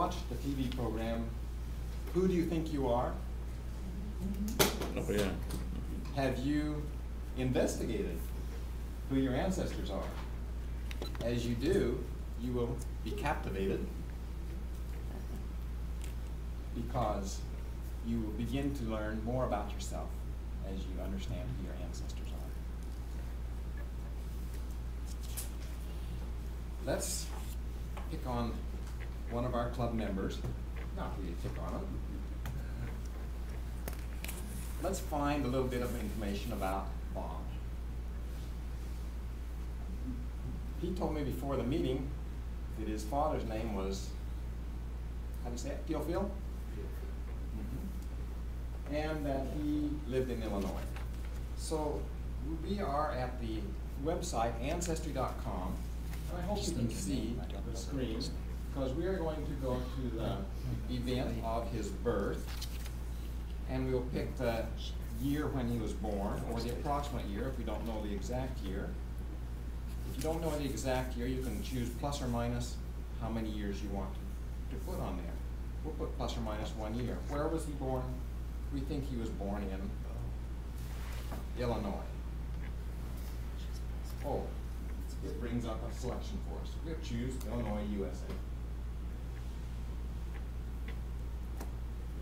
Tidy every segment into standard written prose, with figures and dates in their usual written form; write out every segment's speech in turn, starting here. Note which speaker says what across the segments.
Speaker 1: watched the TV program, Who Do You Think You Are?
Speaker 2: Oh, yeah.
Speaker 1: Have you investigated who your ancestors are? As you do, you will be captivated because you will begin to learn more about yourself as you understand who your ancestors are. Let's pick on one of our club members. Not really pick on him. Let's find a little bit of information about Bob. He told me before the meeting that his father's name was, how do you say it, Theophil? Mm-hmm. And that he lived in Illinois. So we are at the website ancestry.com, and I hope you can see the screen, because we are going to go to the event of his birth, and we'll pick the year when he was born, or the approximate year if we don't know the exact year. If you don't know the exact year, you can choose plus or minus how many years you want to put on there. We'll put plus or minus 1 year. Where was he born? We think he was born in Illinois. Oh, it brings up a selection for us. We'll choose Illinois, USA.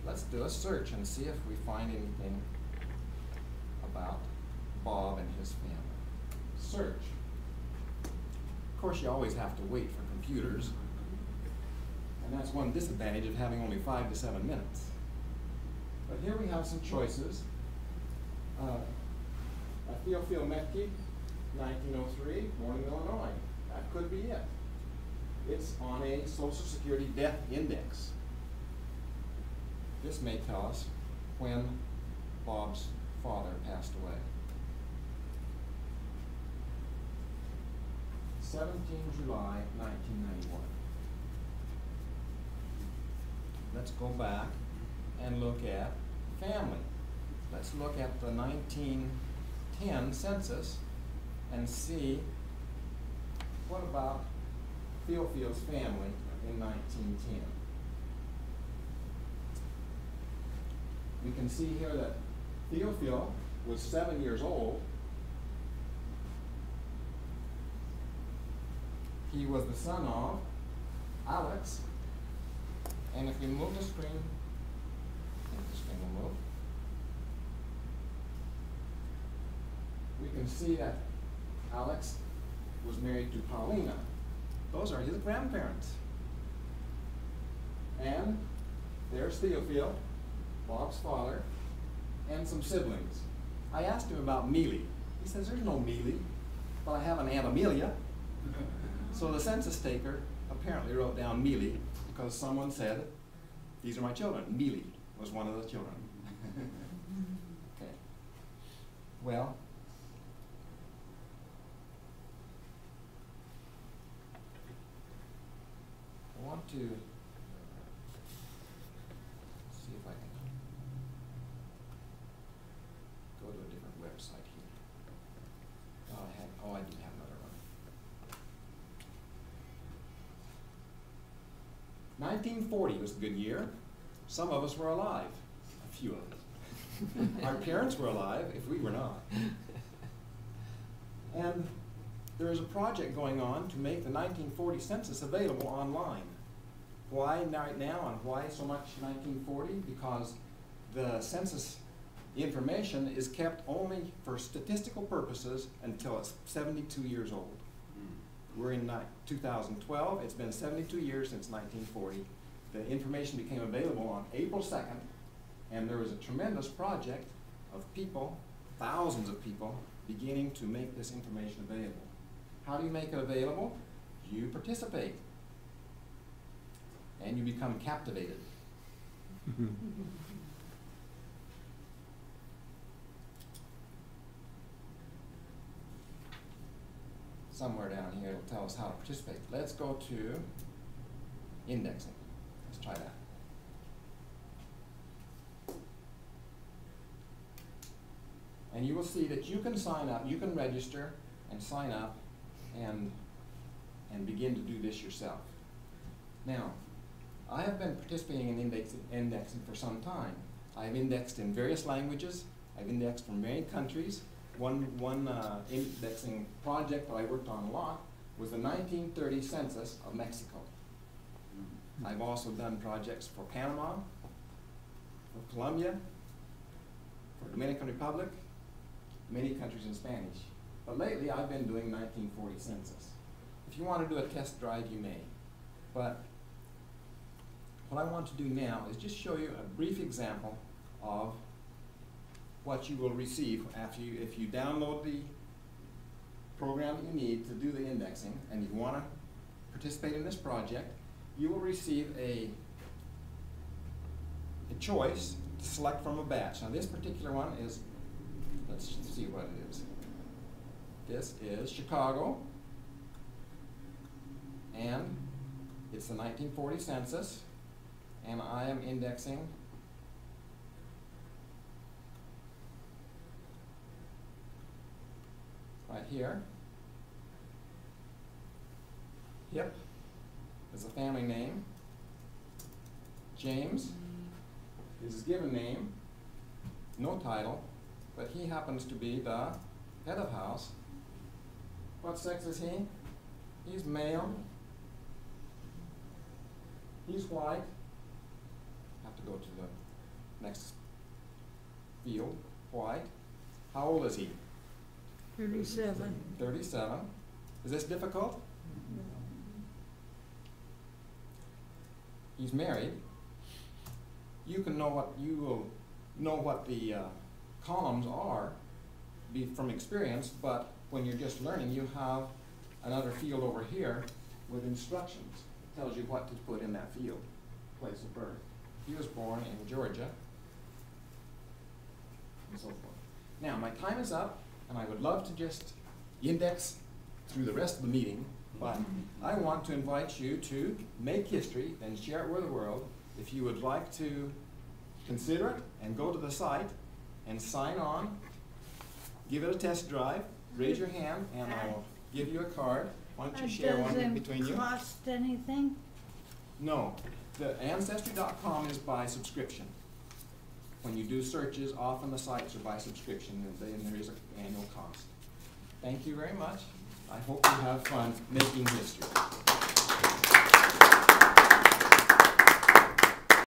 Speaker 1: Let's do a search and see if we find anything about Bob and his family. Search. Of course, you always have to wait for computers, and that's one disadvantage of having only 5 to 7 minutes. But here we have some choices. Theophil Metke, 1903, born in Illinois. That could be it. It's on a Social Security death index. This may tell us when Bob's father passed away. 17 July 1991. Let's go back and look at family. Let's look at the 1910 census and see what about Theophil's family in 1910. We can see here that Theophil was 7 years old. He was the son of Alex. And if we move the screen, I think the screen will move, we can see that Alex was married to Paulina. Those are his grandparents. And there's Theophil, Bob's father, and some siblings. I asked him about Mealy. He says, there's no Mealy, but I have an Aunt Amelia. So the census taker apparently wrote down Mealy because someone said, these are my children. Mealy was one of the children. Okay. Well, I want to see if I can go to a different website here. Oh, I do have another one. 1940 was a good year. Some of us were alive. A few of us. Our parents were alive, if we were not. And there is a project going on to make the 1940 census available online. Why right now and why so much 1940? Because the census information is kept only for statistical purposes until it's 72 years old. We're in 2012. It's been 72 years since 1940. The information became available on April 2nd, and there was a tremendous project of people, thousands of people, beginning to make this information available. How do you make it available? You participate, and you become captivated. Somewhere down here it'll tell us how to participate. Let's go to indexing. Let's try that. And you will see that you can sign up, you can register and sign up and begin to do this yourself. Now, I have been participating in indexing for some time. I've indexed in various languages. I've indexed from many countries. One indexing project that I worked on a lot was the 1930 census of Mexico. I've also done projects for Panama, for Colombia, for Dominican Republic, many countries in Spanish. But lately I've been doing 1940 census. If you want to do a test drive, you may. But what I want to do now is just show you a brief example of what you will receive after if you download the program that you need to do the indexing and you want to participate in this project. You will receive a choice to select from a batch. Now this particular one is, let's see what it is. This is Chicago, and it's the 1940 census, and I am indexing right here. Yep, is a family name. James is his given name, no title, but he happens to be the head of house. What sex is he? He's male. He's white. Have to go to the next field. White. How old is he?
Speaker 3: 37.
Speaker 1: 37. Is this difficult? He's married. You can know what you will know what the columns are from experience, but when you're just learning, you have another field over here with instructions. It tells you what to put in that field, place of birth. He was born in Georgia, and so forth. Now, my time is up, and I would love to just index through the rest of the meeting, but I want to invite you to make history and share it with the world. If you would like to consider it and go to the site and sign on, give it a test drive, raise your hand, and I'll give you a card. Why don't you share one in between you?
Speaker 3: Does it cost anything?
Speaker 1: No. The Ancestry.com is by subscription. When you do searches, often the sites are by subscription, and there is an annual cost. Thank you very much. I hope you have fun making history.